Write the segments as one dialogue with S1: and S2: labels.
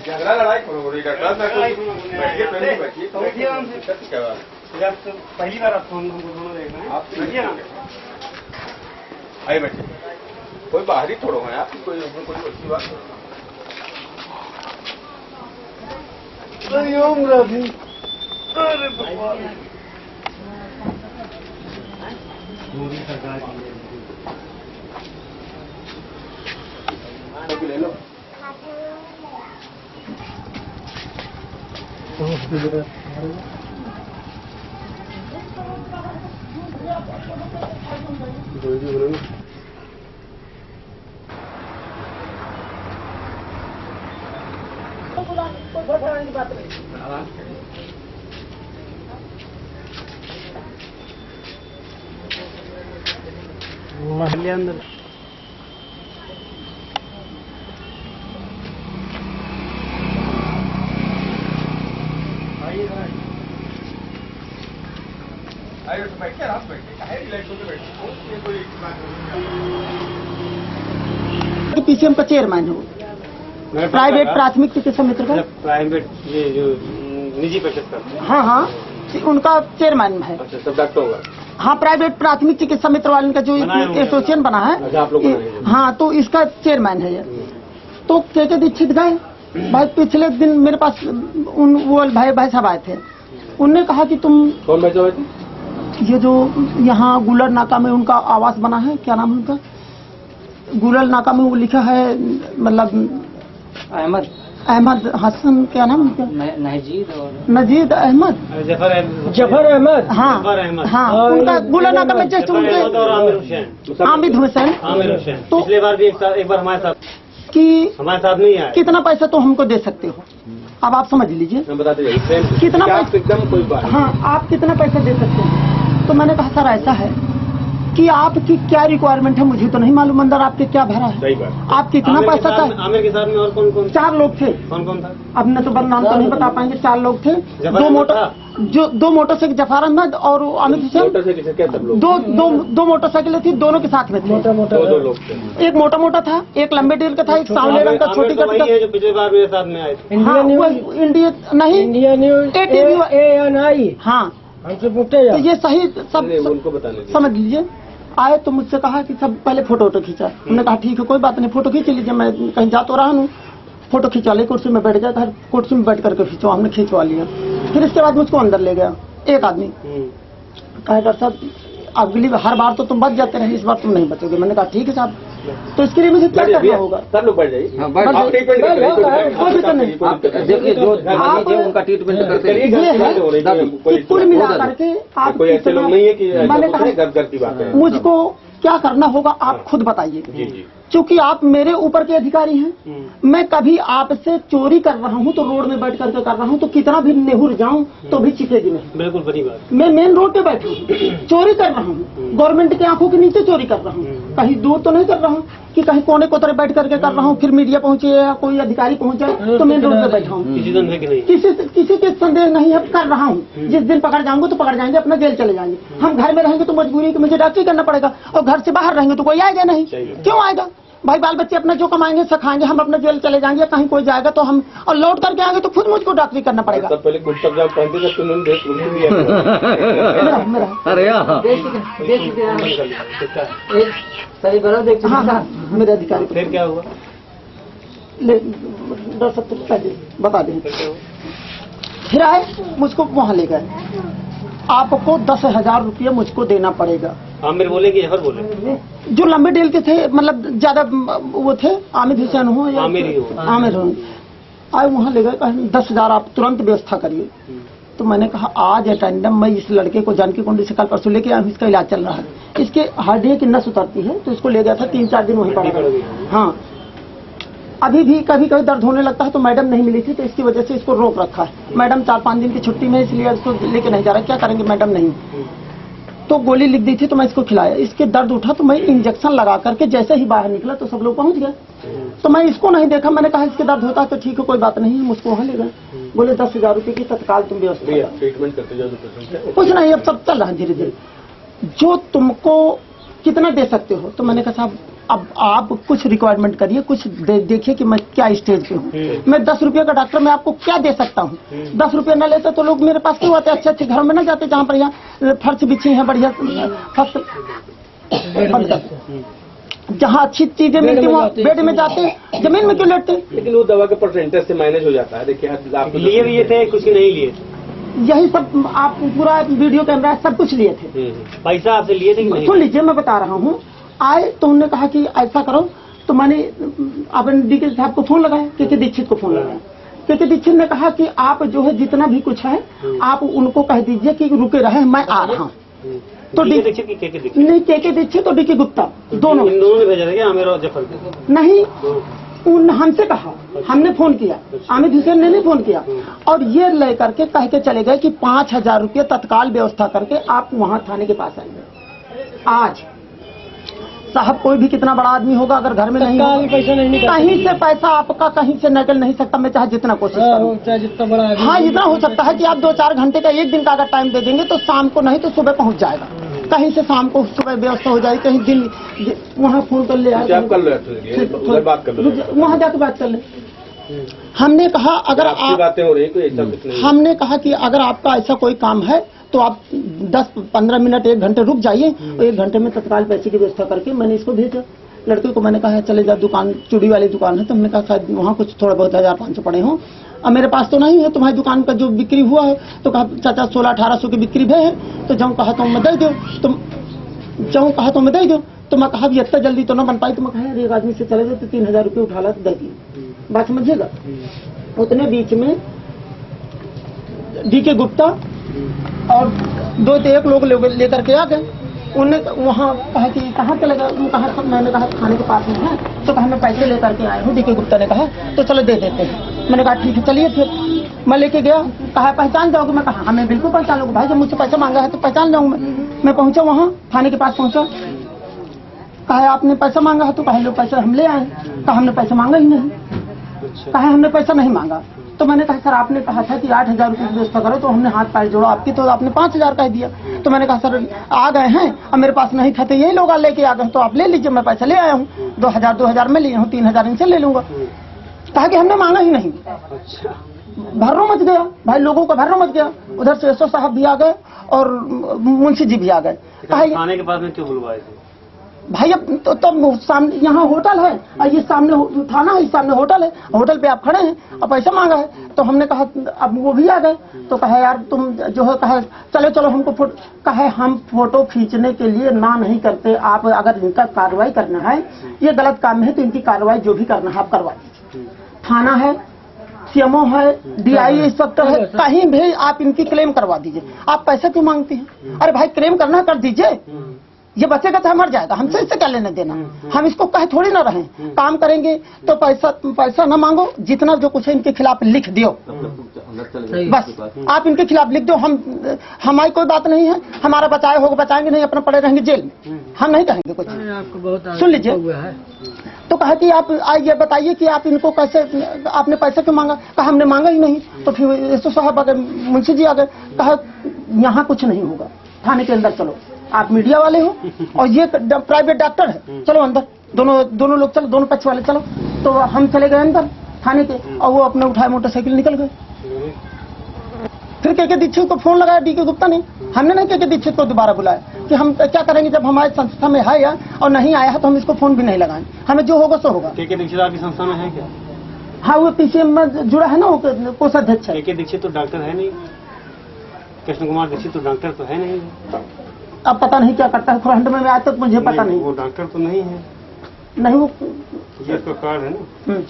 S1: झगड़ा लड़ाई करो बैठिए पहली बार आप दोनों देख रहे हैं आप बैठिए ना आइए बैठिए कोई बाहरी थोड़ो है आप कोई अच्छी बात
S2: ओम राधे अरे भगवान
S1: ले लो
S2: महल्ले अंदर
S1: बैठिए आप बैठिए रिलैक्स होकर बैठिए कोई
S3: पीसीएम का चेयरमैन हो प्राइवेट प्राथमिक चिकित्सा मित्र का
S1: प्राइवेट ये जो निजी पेशेंट का
S3: हाँ हाँ उनका चेयरमैन है।
S1: अच्छा सब डॉक्टर होगा
S3: हाँ प्राइवेट प्राथमिक चिकित्सा मित्र वाले का जो एसोसिएशन बना है
S1: आप लोग
S3: हाँ तो इसका चेयरमैन है ये। तो के दीक्षित गए भाई पिछले दिन मेरे पास वो भाई साहब आए थे उनने कहा कि तुम
S1: कौन भाई साहब
S3: ये जो यहाँ गुलर नाका में उनका आवास बना है क्या नाम है उनका गुलर नाका में वो लिखा है मतलब अहमद हसन क्या नाम उनका नजीद अहमद
S2: जफर अहमद
S3: हाँ हाँ उनका गुलर नाका में जस्ट उनके आमिद हुसैन तो
S1: पिछले बार भी एक बार हमारे साथ
S3: कि
S1: हमारे साथ नहीं आया
S3: कितना पैसा तो हमको दे सकते हो अब आप समझ लीजिए
S1: बताते जाइए
S3: कितना पैसा
S1: एकदम कोई बात
S3: हाँ आप कितना पैसा दे सकते हैं। तो मैंने कहा सर ऐसा है कि आपकी क्या रिक्वायरमेंट है मुझे तो नहीं मालूम अंदर आपके क्या भरा है
S1: सही बात
S3: आप कितना पैसा था
S1: आमिर के साथ में और कौन कौन
S3: 4 लोग थे
S1: कौन कौन था
S3: अब न तो नाम तो नहीं बता पाएंगे 4 लोग थे दो मोटरसाइकिल जफर अहमद और अमित हुसैन दो मोटरसाइकिल थी दोनों के साथ में थे
S1: दो लोग थे एक
S3: मोटा था एक लंबे डेल का था एक सांवले रंग का छोटी का
S1: जो पिछले बार मेरे साथ में आए थे
S3: इंडिया नहीं
S2: इंडिया न्यूज
S3: हाँ
S2: हमसे पूछते
S3: तो ये सही सब
S1: उनको बताने
S3: समझ लीजिए आए तो मुझसे कहा कि सब पहले फोटो खींचा हमने कहा ठीक है कोई बात नहीं फोटो खींच लीजिए मैं कहीं जा तो रहा हूँ फोटो खिंचवा ली कुर्सी में बैठ गया था कुर्सी में बैठ करके खिंचवा हमने खिंचवा लिया फिर इसके बाद मुझको अंदर ले गया एक आदमी कहा डॉक्टर साहब अगली हर बार तो तुम बच जाते रहे इस बार तुम नहीं बचोगे मैंने कहा ठीक है साहब तो इसके लिए मुझे क्या करना होगा
S1: सब लोग बैठ जाइए
S3: देखिए जो उनका ट्रीटमेंट करते हैं कुल मिला करके आप
S1: कोई ऐसे लोग नहीं है कि मैंने कहा घर की बात है
S3: मुझको क्या करना होगा आप खुद बताइए क्योंकि आप मेरे ऊपर के अधिकारी हैं मैं कभी आपसे चोरी कर रहा हूं तो रोड में बैठ करके कर रहा हूं तो कितना भी नेहुर जाऊं तो भी चिपेगी नहीं
S1: बिल्कुल बड़ी बात
S3: मैं मेन रोड पे बैठा हूं चोरी कर रहा हूं गवर्नमेंट की आंखों के नीचे चोरी कर रहा हूं कहीं दूर तो नहीं कर रहा हूं कि कहीं कोने कोतरे बैठ करके कर रहा हूं फिर मीडिया पहुंचे या कोई अधिकारी पहुंचे तो मेन रोड पे बैठा हूं किसी के संदेह नहीं है कर रहा हूं जिस दिन पकड़ जाऊंगा तो पकड़ जाएंगे अपना जेल चले जाएंगे हम घर में रहेंगे तो मजबूरी कि मुझे डॉक्टरी करना पड़ेगा और घर से बाहर रहेंगे तो कोई आएगा नहीं क्यों आएगा भाई बाल बच्चे अपना जो कमाएंगे सिखाएंगे हम अपना जेल चले जाएंगे कहीं कोई जाएगा तो हम और लौट करके आएंगे तो खुद मुझको डॉक्टरी करना पड़ेगा
S1: पहले कुर्ता पजामा पहनते थे
S3: हाँ मेरे अधिकारी
S1: फिर क्या हुआ
S3: बता दें फिर आए मुझको वहाँ ले गए आपको 10,000 रुपये मुझको देना पड़ेगा
S1: आमिर बोले कि जफर बोले
S3: जो लंबे डेल के थे मतलब ज्यादा वो थे आमिर हुसैन हो या आमिर हो आए वहाँ ले गए 10,000 आप तुरंत व्यवस्था करिए तो मैंने कहा आज अटेंडम मैं इस लड़के को जानकी कुंडी से कल परसों लेके आया इसका इलाज चल रहा है इसके हड्डी की नस उतरती है तो इसको ले गया था 3-4 दिन वहीं पड़ा हाँ अभी भी कभी कभी दर्द होने लगता है तो मैडम नहीं मिली थी तो इसकी वजह से इसको रोक रखा है मैडम 4-5 दिन की छुट्टी में इसलिए इसको लेके नहीं जा रहा क्या करेंगे मैडम नहीं तो गोली लिख दी थी तो मैं इसको खिलाया इसके दर्द उठा तो मैं इंजेक्शन लगा करके जैसे ही बाहर निकला तो सब लोग पहुंच गए तो मैं इसको नहीं देखा मैंने कहा इसके दर्द होता है तो ठीक है कोई बात नहीं मुझको वहाँ ले गए बोले 10,000 रुपये की तत्काल तुम व्यवस्था
S1: ट्रीटमेंट करते जाओ
S3: कुछ नहीं अब सब चल रहा है धीरे धीरे जो तुमको कितना दे सकते हो? तो मैंने कहा साहब अब आप कुछ रिक्वायरमेंट करिए, कुछ देखिए कि मैं क्या स्टेज पे हूँ। मैं 10 रुपये का डॉक्टर, मैं आपको क्या दे सकता हूँ? 10 रुपये न लेते तो लोग मेरे पास क्यों आते? अच्छे अच्छे घरों में ना जाते जहाँ बढ़िया फर्श बिछी है, बढ़िया फसल, जहाँ अच्छी चीजें मिलती वहाँ बेड में जाते, जमीन में क्यों लेटते?
S1: लेकिन वो दवा के परसेंटेज से माइनस हो जाता है। देखिए आप
S4: लिए भी ये थे, कुछ नहीं लिए,
S3: यही सब आप पूरा वीडियो कैमरा सब कुछ लिए थे।
S4: पैसा आपसे लिए थे कि नहीं?
S3: सुन लीजिए, मैं बता रहा हूँ। आए तो उन्होंने कहा कि ऐसा करो, तो मैंने अपने डी के साहब को फोन लगाया, के दीक्षित को फोन लगाया। के दीक्षित ने कहा कि आप जो है जितना भी कुछ है आप उनको कह दीजिए कि रुके रहे, मैं आ रहा हूँ। तो
S4: डी के दीक्षित की
S3: नहीं, के दीक्षित और डी के गुप्ता दोनों
S4: ने भेजा था क्या आमिर और जफर को?
S3: नहीं, हमसे कहा, हमने फोन किया, आमिर हुसैन ने नहीं फोन किया। और ये लेकर के कह के चले गए कि 5,000 रुपये तत्काल व्यवस्था करके आप वहाँ थाने के पास आएंगे। आज साहब कोई भी कितना बड़ा आदमी होगा, अगर घर में नहीं
S2: पैसा नहीं
S3: कहीं से पैसा आपका कहीं से निकल नहीं सकता। मैं चाहे जितना कोशिश करूं,
S2: चाहे जितना बड़ा आदमी,
S3: हाँ इतना हो सकता है कि आप 2-4 घंटे का, एक दिन का अगर टाइम दे देंगे तो शाम को नहीं तो सुबह पहुंच जाएगा। कहीं से शाम को सुबह व्यवस्था हो जाएगी, कहीं दिन वहाँ फोन कर ले,
S1: कर लो, बात कर लो,
S3: वहाँ जाकर बात कर ले। हमने कहा अगर आप
S1: बातें हो रही कोई ऐसा कुछ नहीं।
S3: हमने कहा कि अगर आपका ऐसा कोई काम है तो आप 10-15 मिनट 1 घंटे रुक जाइए, और 1 घंटे में तत्काल पैसे की व्यवस्था करके मैंने इसको भेजा। लड़के को मैंने कहा चले जा, दुकान चूड़ी वाली दुकान है, तो हमने कहा शायद वहाँ कुछ थोड़ा बहुत 1,500 पड़े हों। अब मेरे पास तो नहीं है, तुम्हारी दुकान का जो बिक्री हुआ है, तो कहा चाचा 1600-1800 की बिक्री भे है, तो जाऊँ कहा तो मैं दे दो, तुम जाऊँ कहा तो मैं दे दो। तो मैं कहा इतना जल्दी तो ना बन पाई, तो मैं कहा एक आदमी से चले गए तो 3,000 रुपये उठा ला तो दे दिए, बात समझिएगा। उतने बीच में डी के गुप्ता और 2-1 लोग लेकर के आ गए। उन्होंने वहाँ कहा कि कहाँ चले गए? कहा मैंने कहा थाने के पास में है, तो कहा मैं पैसे लेकर के आया हूँ। डी के गुप्ता ने कहा तो चलो दे देते हैं। मैंने कहा ठीक है चलिए। फिर मैं लेके गया, कहा पहचान जाओगे? मैं कहा हमें बिल्कुल पहचान लोगे भाई, जब मुझसे पैसा मांगा है तो पहचान जाऊँ मैं पहुंचा वहाँ थाने के पास पहुंचा, कहा आपने पैसा मांगा है? तो कहा लो पैसा हम ले आए। कहा हमने पैसा मांगा ही नहीं। कहा हमने पैसा नहीं मांगा। तो मैंने कहा सर आपने कहा था कि 8,000 रुपये की व्यवस्था करो, तो हमने हाथ पैर जोड़ा आपकी, तो आपने 5,000 कह दिया। तो मैंने कहा सर आ गए हैं, अब मेरे पास नहीं था तो यही लोग लेके आ गए, तो आप ले लीजिए, मैं पैसा ले आया हूँ, 2,000 में लिया हूँ, 3,000 इनसे ले लूंगा। कहा कि हमने मांगा ही नहीं। भर्रों मच गया भाई, लोगों का भर्रों मच गया। उधर से एसओ साहब भी आ गए और मुंशी जी भी आ गए।
S4: थाने के पास में क्यों बुलवाए थे
S3: भाई? अब तो तब सामने यहाँ होटल है और ये सामने थाना है, इस सामने होटल है, होटल पे आप खड़े हैं और पैसा मांगा है। तो हमने कहा अब वो भी आ गए, तो कहा यार तुम जो है, कहा चलो हमको कहा हम फोटो खींचने के लिए ना नहीं करते, आप अगर इनका कार्रवाई करना है, ये गलत काम है तो इनकी कार्रवाई जो भी करना है आप करवा दीजिए। थाना है, सीएमओ है, डीआई इंस्पेक्टर है, कहीं भी आप इनकी क्लेम करवा दीजिए। आप पैसा क्यों मांगते हैं? अरे भाई क्लेम करना कर दीजिए, ये बचेगा तो मर जाएगा, हमसे इससे क्या लेना देना? हम इसको कहे थोड़ी ना रहें, काम करेंगे तो पैसा ना मांगो, जितना जो कुछ है इनके खिलाफ लिख दियो, बस आप इनके खिलाफ लिख दो। हमारी कोई बात नहीं है, हमारा बचाए होगा बचाएंगे, नहीं अपना पड़े रहेंगे जेल में, हम नहीं कहेंगे कुछ। सुन लीजिए, तो कहा कि आप ये बताइए कि आप इनको कैसे, आपने पैसा क्यों मांगा? कहा हमने मांगा ही नहीं। तो फिर एसओ साहब आ गए, मुंशी जी आ गए, कहा यहाँ कुछ नहीं होगा, थाने के अंदर चलो, आप मीडिया वाले हो और ये प्राइवेट डॉक्टर है, चलो अंदर, दोनों लोग चलो, दोनों पक्ष वाले चलो। तो हम चले गए अंदर थाने के, और वो अपने उठाए मोटरसाइकिल निकल गए। फिर के दीक्षित को फोन लगाया डी के गुप्ता ने, हमने नहीं के दीक्षित को दोबारा बुलाया कि हम क्या करेंगे जब हमारे संस्था में है या और नहीं आया है तो हम इसको फोन भी नहीं लगाएं, हमें जो होगा सो होगा।
S4: के दीक्षित आपकी संस्था में है क्या?
S3: हाँ, वो पीसीएम में जुड़ा है ना, वो कोषाध्यक्ष है।
S4: के दीक्षित तो डॉक्टर है नहीं, कृष्ण कुमार दीक्षित तो डॉक्टर तो है नहीं।
S3: अब पता नहीं क्या करता है, खुरहंड में आज तक मुझे पता नहीं।
S4: वो डॉक्टर तो नहीं है,
S3: नहीं वो
S4: ये उसका कार्ड है ना,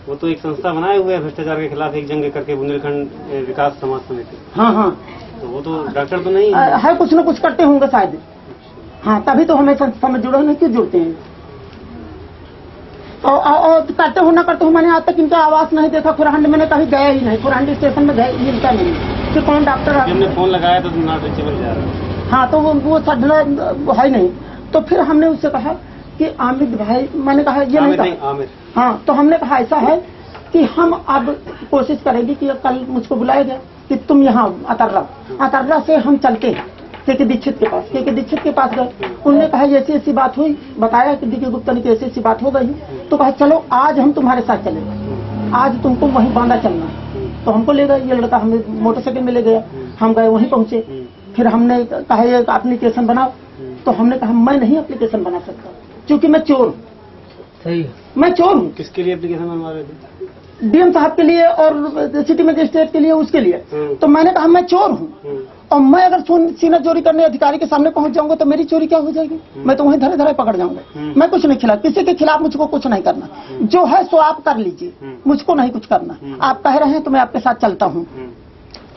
S4: वो तो एक संस्था बनाए हुए है भ्रष्टाचार के खिलाफ एक जंग करके, बुंदेलखंड विकास समाज समिति।
S3: हाँ,
S4: तो वो तो डॉक्टर तो नहीं
S3: है, कुछ न कुछ करते होंगे शायद। हाँ, तभी तो हमें संस्था में जुड़े, नहीं क्यों जुड़ते हैं? और करते हो ना करते हो, मैंने आज तक इनका आवाज नहीं देखा। खुरहंड मैंने कहीं गया ही नहीं, खुरहंड स्टेशन में गए मिलता नहीं कि कौन डॉक्टर।
S4: हमने फोन लगाया तो नॉट रीचेबल जा रहा है।
S3: हाँ, तो वो सडना है नहीं। तो फिर हमने उससे कहा कि आमिर भाई, मैंने कहा ये नहीं कहा,
S4: आमिर।
S3: हाँ, तो हमने कहा ऐसा है कि हम अब कोशिश करेंगे कि कल मुझको बुलाया गया कि तुम यहाँ अतर्रा से हम चलते हैं, के दीक्षित के पास। के दीक्षित के पास गए, उन्होंने कहा ऐसी ऐसी बात हुई, बताया कि डी.के. गुप्ता ने कि ऐसी ऐसी बात हो गई। तो कहा चलो आज हम तुम्हारे साथ चलेंगे, आज तुमको वहीं बांदा चलना है। तो हमको ले गए, ये लड़का हमें मोटरसाइकिल में ले गया, हम गए वहीं पहुंचे। फिर हमने कहा ये एप्लीकेशन बनाओ, तो हमने कहा मैं नहीं एप्लीकेशन बना सकता क्योंकि मैं चोर हूँ।
S2: सही
S3: मैं चोर हूँ।
S4: किसके लिए एप्लीकेशन बनवा रहे थे?
S3: डीएम साहब के लिए और सिटी मजिस्ट्रेट के लिए, उसके लिए। तो मैंने कहा मैं चोर हूँ और मैं अगर सीना चोरी करने अधिकारी के सामने पहुंच जाऊंगा तो मेरी चोरी क्या हो जाएगी? मैं तो वहीं धरे धरे पकड़ जाऊंगा। मैं कुछ नहीं खिला, किसी के खिलाफ मुझको कुछ नहीं करना, जो है सो आप कर लीजिए, मुझको नहीं कुछ करना। आप कह रहे हैं तो मैं आपके साथ चलता हूँ,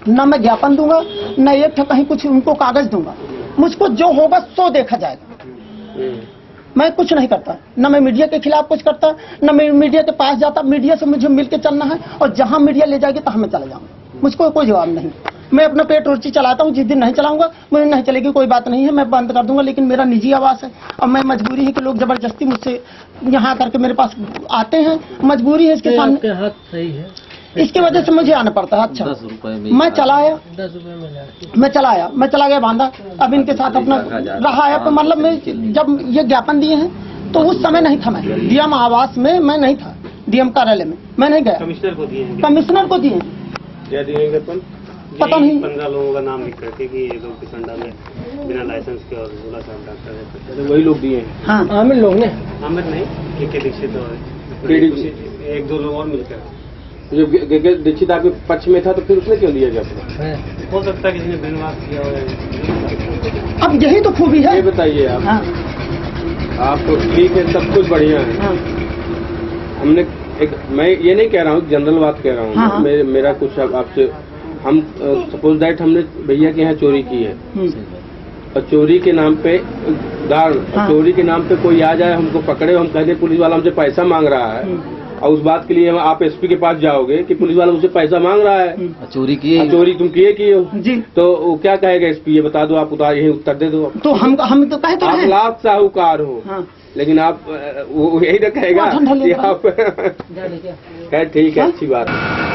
S3: न मैं ज्ञापन दूंगा, न एक कहीं कुछ उनको कागज दूंगा, मुझको जो होगा सो देखा जाएगा। मैं कुछ नहीं करता, न मैं मीडिया के खिलाफ कुछ करता, न मैं मीडिया के पास जाता। मीडिया से मुझे मिलकर चलना है और जहां मीडिया ले जाएगी तहां मैं चला जाऊंगा, मुझको कोई जवाब नहीं। मैं अपना पेट रोटी चलाता हूँ, जिस दिन नहीं चलाऊंगा मुझे नहीं चलेगी, कोई बात नहीं है, मैं बंद कर दूंगा। लेकिन मेरा निजी आवास है और मैं मजबूरी है कि लोग जबरदस्ती मुझसे यहाँ करके मेरे पास आते हैं, मजबूरी है इसके सामने।
S2: हाथ सही है,
S3: इसकी वजह से मुझे आना पड़ता है। अच्छा, मैं चला आया,
S2: 10 रुपए में
S3: मैं चला गया बांदा। अब इनके साथ अपना रहा है, तो मतलब मैं जब ये ज्ञापन दिए हैं तो उस समय नहीं था, मैं डीएम आवास में मैं नहीं था, डीएम कार्यालय में मैं नहीं गया।
S4: कमिश्नर को दिए हैं?
S3: कमिश्नर को दिए।
S1: क्या दिएंगे अपन?
S3: पता नहीं।
S4: 15 लोगों का नाम लिख करके कि ये लोग किसंडा में बिना लाइसेंस के और 16 साल डॉक्टर है,
S1: वही लोग दिए हैं।
S3: हाँ,
S2: आमिर लोग ने।
S4: आमिर नहीं, के दीक्षित और एक दो लोग और मिलकर।
S1: जो दीक्षित आपके पक्ष में था तो फिर उसने क्यों दिया गया?
S4: हो सकता है किसी ने ब्रेनवॉश किया हो।
S3: अब यही तो खूबी है।
S1: ये बताइए आप।
S3: हाँ,
S1: आप तो ठीक है, सब कुछ बढ़िया है।
S3: हाँ,
S1: हमने मैं ये नहीं कह रहा हूँ, जनरल बात कह रहा हूँ।
S3: हाँ, हाँ।
S1: मेरा कुछ आपसे, हम सपोज दैट हमने भैया के यहाँ चोरी की है और चोरी के नाम पे
S3: हाँ।
S1: चोरी के नाम पे कोई आ जाए, हमको पकड़े, हम कह दें पुलिस वाला हमसे पैसा मांग रहा है और उस बात के लिए आप एसपी के पास जाओगे कि पुलिस वाला मुझसे पैसा मांग रहा है, चोरी तुम किए हो
S3: जी,
S1: तो वो क्या कहेगा एसपी? ये बता दो, आप यही उत्तर दे दो।
S3: तो हम तो कहे तो
S1: आप
S3: रहे।
S1: लाख साहूकार हो,
S3: हाँ,
S1: लेकिन आप वो यही ना कहेगा कि आप खैर ठीक है, अच्छी बात है।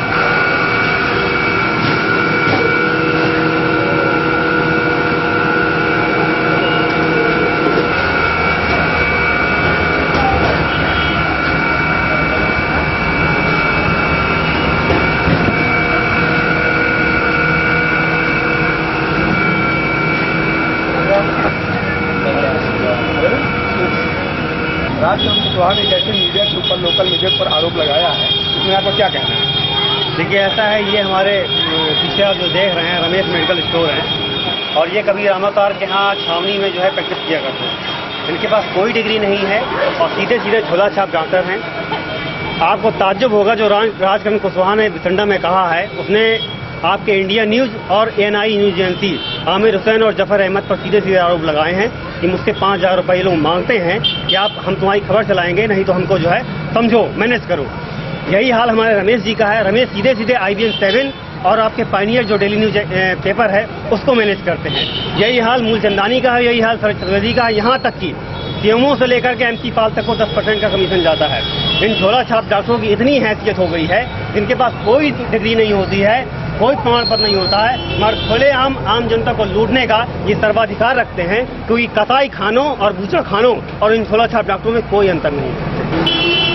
S1: राजचंद्र कुशवाहा ने जैसे मीडिया के ऊपर, लोकल मीडिया पर आरोप लगाया है, इसमें आपका क्या कहना है?
S4: देखिए ऐसा है, ये हमारे पीछे आप जो देख रहे हैं रमेश मेडिकल स्टोर है और ये कभी रामावतार के यहाँ छावनी में जो है प्रैक्टिस किया करते हैं। इनके पास कोई डिग्री नहीं है और सीधे सीधे झोला छाप डॉक्टर हैं। आपको ताज्जुब होगा जो राजचंद्र कुशवाहा ने बिसंडा में कहा है, उसने आपके इंडिया न्यूज और ANI news agency Aamir Hussain और जफर अहमद पर सीधे सीधे आरोप लगाए हैं कि मुझसे 5000 रुपये लोग मांगते हैं कि आप हम तुम्हारी खबर चलाएंगे, नहीं तो हमको जो है समझो, मैनेज करो। यही हाल हमारे रमेश जी का है। रमेश सीधे सीधे IBN 7 और आपके पायनियर जो डेली न्यूज पेपर है उसको मैनेज करते हैं। यही हाल मूलचंदानी का है, यही हाल सर चतुर्वेदी का है। यहाँ तक कि सीएमओ से लेकर के MC पाल तक को 10% का कमीशन जाता है। इन झोला छाप डॉक्टरों की इतनी हैसियत हो गई है, जिनके पास कोई डिग्री नहीं होती है, कोई प्रमाण पत्र नहीं होता है, मगर खुलेआम आम जनता को लूटने का ये सर्वाधिकार रखते हैं, क्योंकि कसाई खानों और बूचड़ खानों और इन झोला छाप डॉक्टरों में कोई अंतर नहीं है।